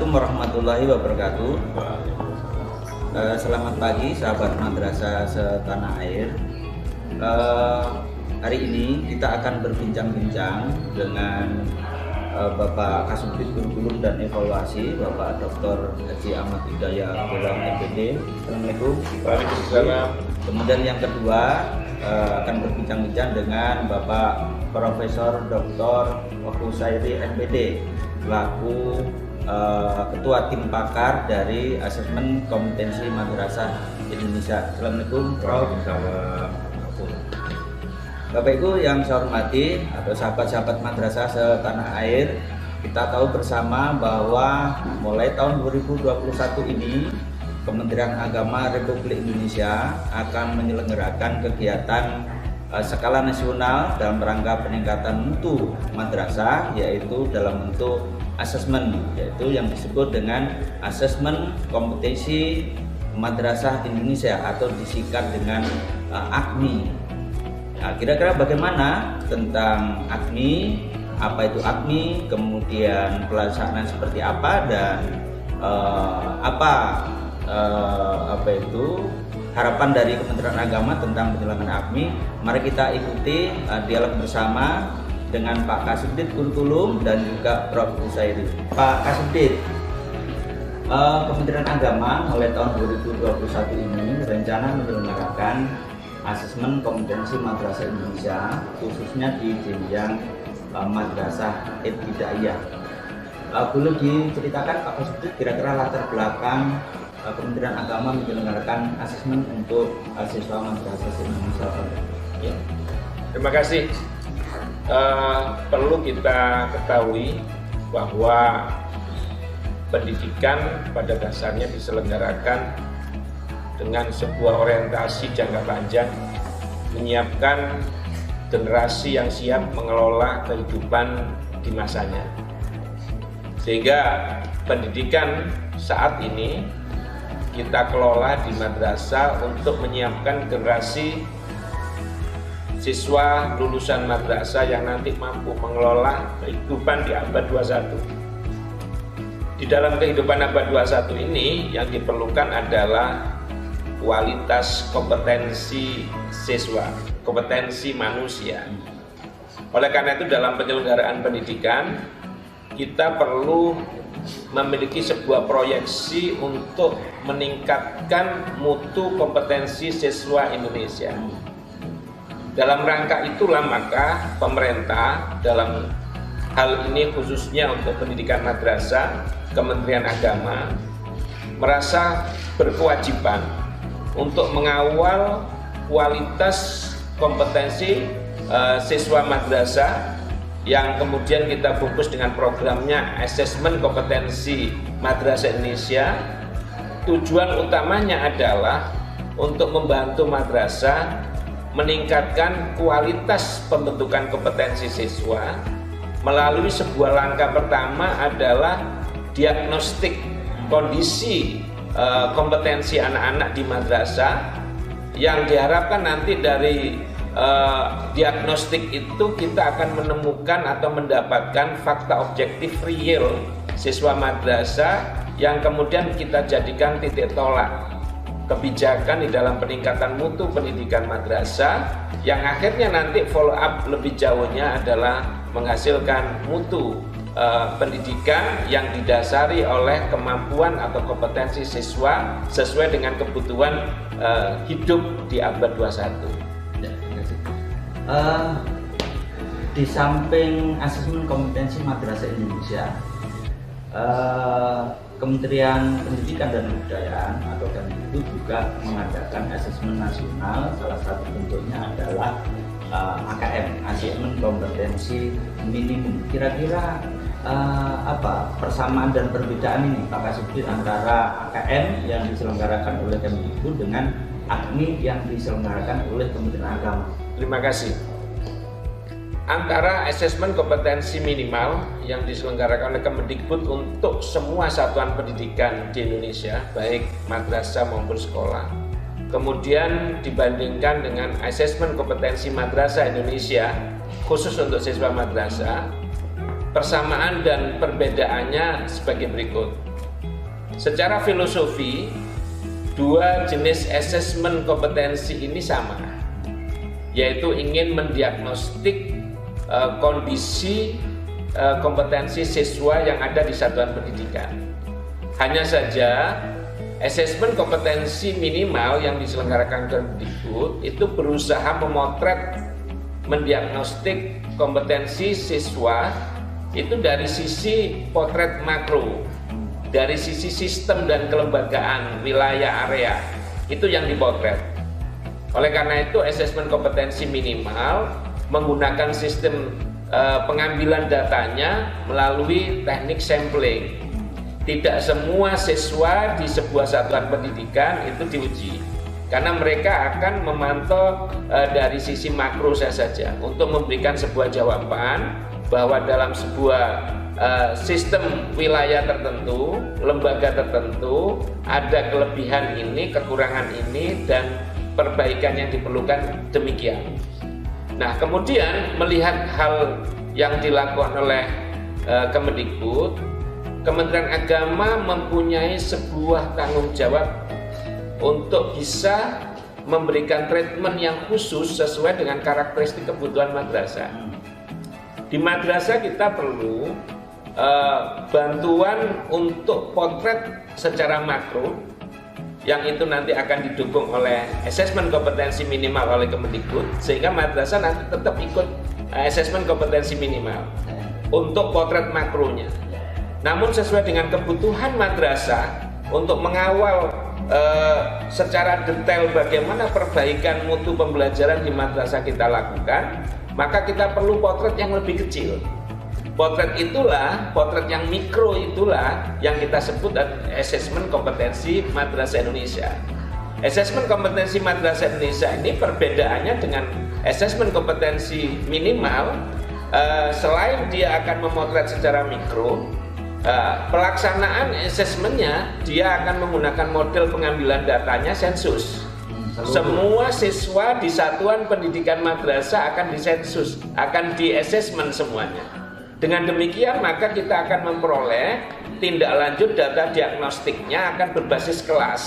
Assalamualaikum warahmatullahi wabarakatuh. Selamat pagi sahabat madrasah setanah air. Hari ini kita akan berbincang-bincang dengan Bapak Kasubdit Kurikulum dan Evaluasi, Bapak Dr. Haji Ahmad Hidayat Abdullah MPD. Assalamualaikum. Waalaikumsalam. Kemudian yang kedua akan berbincang-bincang dengan Bapak Profesor Dr. Wakusairi MPD selaku Ketua Tim Pakar dari Asesmen Kompetensi Madrasah Indonesia. Assalamualaikum, Prof. Bapak Ibu yang saya hormati atau sahabat-sahabat madrasah setanah air, kita tahu bersama bahwa mulai tahun 2021 ini Kementerian Agama Republik Indonesia akan menyelenggarakan kegiatan skala nasional dalam rangka peningkatan mutu madrasah, yaitu dalam bentuk asesmen, yaitu yang disebut dengan Asesmen Kompetensi Madrasah Indonesia atau disingkat dengan AKMI. Nah, kira-kira bagaimana tentang AKMI, apa itu AKMI, kemudian pelaksanaan seperti apa, dan apa itu harapan dari Kementerian Agama tentang penyelenggaraan AKMI. Mari kita ikuti dialog bersama dengan Pak Kasubdit Kurikulum dan juga Prof. Husairi. Pak Kasubdit, Kementerian Agama mulai tahun 2021 ini berencana menyelenggarakan Asesmen Kompetensi Madrasah Indonesia, khususnya di jenjang Madrasah Ibtidaiyah. Boleh diceritakan Pak Kasubdit kira-kira latar belakang Kementerian Agama menyelenggarakan asesmen untuk siswa madrasah Indonesia? Ya. Terima kasih. Perlu kita ketahui bahwa pendidikan pada dasarnya diselenggarakan dengan sebuah orientasi jangka panjang, menyiapkan generasi yang siap mengelola kehidupan di masanya. Sehingga pendidikan saat ini kita kelola di madrasah untuk menyiapkan generasi siswa lulusan madrasah yang nanti mampu mengelola kehidupan di abad 21. Di dalam kehidupan abad 21 ini yang diperlukan adalah kualitas kompetensi siswa, kompetensi manusia. Oleh karena itu dalam penyelenggaraan pendidikan kita perlu memiliki sebuah proyeksi untuk meningkatkan mutu kompetensi siswa Indonesia. Dalam rangka itulah maka pemerintah dalam hal ini khususnya untuk pendidikan madrasah, Kementerian Agama merasa berkewajiban untuk mengawal kualitas kompetensi siswa madrasah yang kemudian kita bungkus dengan programnya Asesmen Kompetensi Madrasah Indonesia. Tujuan utamanya adalah untuk membantu madrasah meningkatkan kualitas pembentukan kompetensi siswa melalui sebuah langkah pertama adalah diagnostik kondisi kompetensi anak-anak di madrasah, yang diharapkan nanti dari diagnostik itu kita akan menemukan atau mendapatkan fakta objektif real siswa madrasah yang kemudian kita jadikan titik tolak kebijakan di dalam peningkatan mutu pendidikan madrasah, yang akhirnya nanti follow up lebih jauhnya adalah menghasilkan mutu pendidikan yang didasari oleh kemampuan atau kompetensi siswa sesuai dengan kebutuhan hidup di abad 21. Ya, terima kasih. Di samping asesmen kompetensi madrasah Indonesia, Kementerian Pendidikan dan Kebudayaan atau Kemdikbud juga mengadakan asesmen nasional. Salah satu bentuknya adalah AKM, Asesmen Kompetensi Minimum. Kira-kira apa persamaan dan perbedaan ini Pak Kasubdit antara AKM yang diselenggarakan oleh Kemdikbud dengan AKMI yang diselenggarakan oleh Kementerian Agama? Terima kasih. Antara asesmen kompetensi minimal yang diselenggarakan oleh Kemdikbud untuk semua satuan pendidikan di Indonesia, baik madrasah maupun sekolah, kemudian dibandingkan dengan asesmen kompetensi madrasah Indonesia khusus untuk siswa madrasah, persamaan dan perbedaannya sebagai berikut. Secara filosofi, dua jenis asesmen kompetensi ini sama, yaitu ingin mendiagnostik kondisi kompetensi siswa yang ada di satuan pendidikan. Hanya saja asesmen kompetensi minimal yang diselenggarakan Kemdikbud itu berusaha memotret, mendiagnostik kompetensi siswa itu dari sisi potret makro, dari sisi sistem dan kelembagaan wilayah area, itu yang dipotret. Oleh karena itu asesmen kompetensi minimal menggunakan sistem pengambilan datanya melalui teknik sampling. Tidak semua siswa di sebuah satuan pendidikan itu diuji, karena mereka akan memantau dari sisi makro saja untuk memberikan sebuah jawaban bahwa dalam sebuah sistem wilayah tertentu, lembaga tertentu, ada kelebihan ini, kekurangan ini, dan perbaikan yang diperlukan demikian. Nah, kemudian melihat hal yang dilakukan oleh Kemdikbud, Kementerian Agama mempunyai sebuah tanggung jawab untuk bisa memberikan treatment yang khusus sesuai dengan karakteristik kebutuhan madrasah. Di madrasah kita perlu bantuan untuk potret secara makro, yang itu nanti akan didukung oleh asesmen kompetensi minimal oleh Kemdikbud, sehingga madrasah nanti tetap ikut asesmen kompetensi minimal untuk potret makronya. Namun sesuai dengan kebutuhan madrasah untuk mengawal secara detail bagaimana perbaikan mutu pembelajaran di madrasah kita lakukan, maka kita perlu potret yang lebih kecil. Potret itulah, potret yang mikro itulah yang kita sebut asesmen kompetensi madrasah Indonesia. Asesmen kompetensi madrasah Indonesia ini perbedaannya dengan asesmen kompetensi minimal, selain dia akan memotret secara mikro, pelaksanaan asesmennya dia akan menggunakan model pengambilan datanya sensus. Semua siswa di satuan pendidikan madrasah akan disensus, akan di-asesmen semuanya. Dengan demikian maka kita akan memperoleh tindak lanjut data diagnostiknya akan berbasis kelas.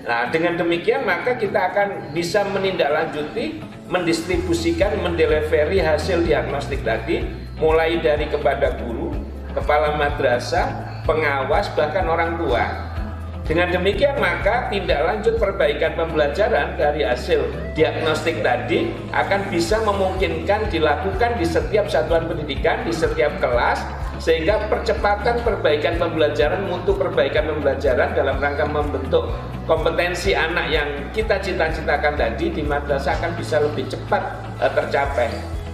Nah, dengan demikian maka kita akan bisa menindaklanjuti, mendistribusikan, mendelivery hasil diagnostik tadi mulai dari kepada guru, kepala madrasah, pengawas, bahkan orang tua. Dengan demikian maka tindak lanjut perbaikan pembelajaran dari hasil diagnostik tadi akan bisa memungkinkan dilakukan di setiap satuan pendidikan, di setiap kelas, sehingga percepatan perbaikan pembelajaran, mutu perbaikan pembelajaran dalam rangka membentuk kompetensi anak yang kita cita-citakan tadi di madrasah akan bisa lebih cepat tercapai.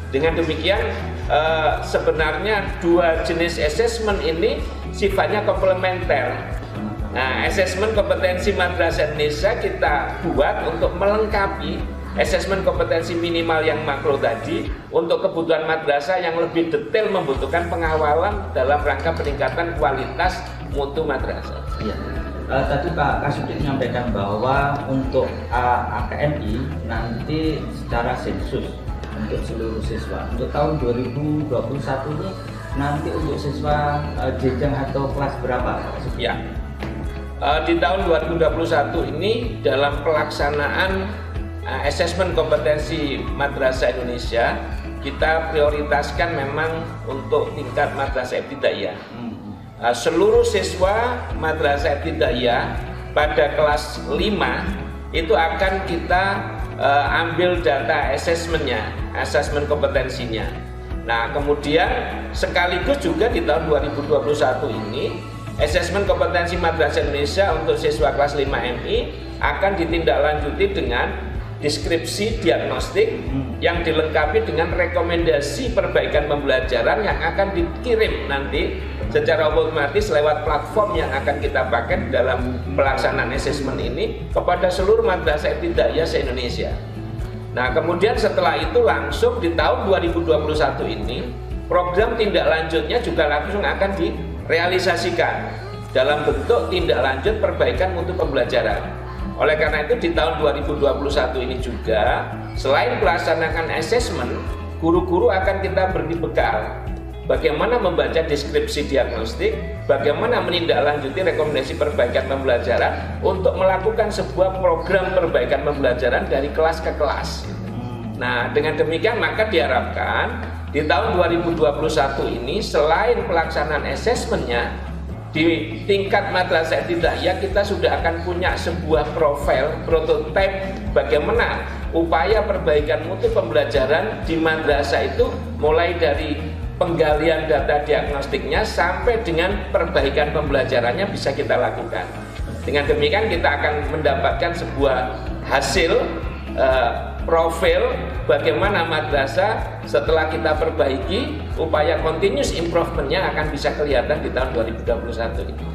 Dengan demikian sebenarnya dua jenis asesmen ini sifatnya komplementer. Nah, asesmen kompetensi madrasah Indonesia kita buat untuk melengkapi asesmen kompetensi minimal yang makro tadi untuk kebutuhan madrasah yang lebih detail membutuhkan pengawalan dalam rangka peningkatan kualitas mutu madrasah. Ya. Tadi Pak Kasubdit menyampaikan bahwa untuk AKMI nanti secara sensus untuk seluruh siswa untuk tahun 2021 ini nanti untuk siswa jenjang atau kelas berapa Pak Kasubdit? Ya. Di tahun 2021 ini dalam pelaksanaan asesmen kompetensi madrasah Indonesia kita prioritaskan memang untuk tingkat madrasah ibtidaiyah. Seluruh siswa madrasah ibtidaiyah pada kelas 5 itu akan kita ambil data asesmennya, asesmen kompetensinya. Nah, kemudian sekaligus juga di tahun 2021 ini asesmen kompetensi madrasah Indonesia untuk siswa kelas 5 MI akan ditindaklanjuti dengan deskripsi diagnostik yang dilengkapi dengan rekomendasi perbaikan pembelajaran yang akan dikirim nanti secara otomatis lewat platform yang akan kita pakai dalam pelaksanaan asesmen ini kepada seluruh madrasah ibtidaiyah se-Indonesia. Nah, kemudian setelah itu langsung di tahun 2021 ini program tindak lanjutnya juga langsung akan direalisasikan dalam bentuk tindak lanjut perbaikan mutu pembelajaran. Oleh karena itu di tahun 2021 ini juga selain melaksanakan asesmen, guru-guru akan kita beri bekal bagaimana membaca deskripsi diagnostik, bagaimana menindaklanjuti rekomendasi perbaikan pembelajaran untuk melakukan sebuah program perbaikan pembelajaran dari kelas ke kelas. Nah, dengan demikian maka diharapkan di tahun 2021 ini selain pelaksanaan asesmennya di tingkat madrasah ibtidaiyah, kita sudah akan punya sebuah profil prototipe bagaimana upaya perbaikan mutu pembelajaran di madrasah itu mulai dari penggalian data diagnostiknya sampai dengan perbaikan pembelajarannya bisa kita lakukan. Dengan demikian kita akan mendapatkan sebuah hasil profil bagaimana madrasah setelah kita perbaiki, upaya continuous improvement-nya akan bisa kelihatan di tahun 2021 ini.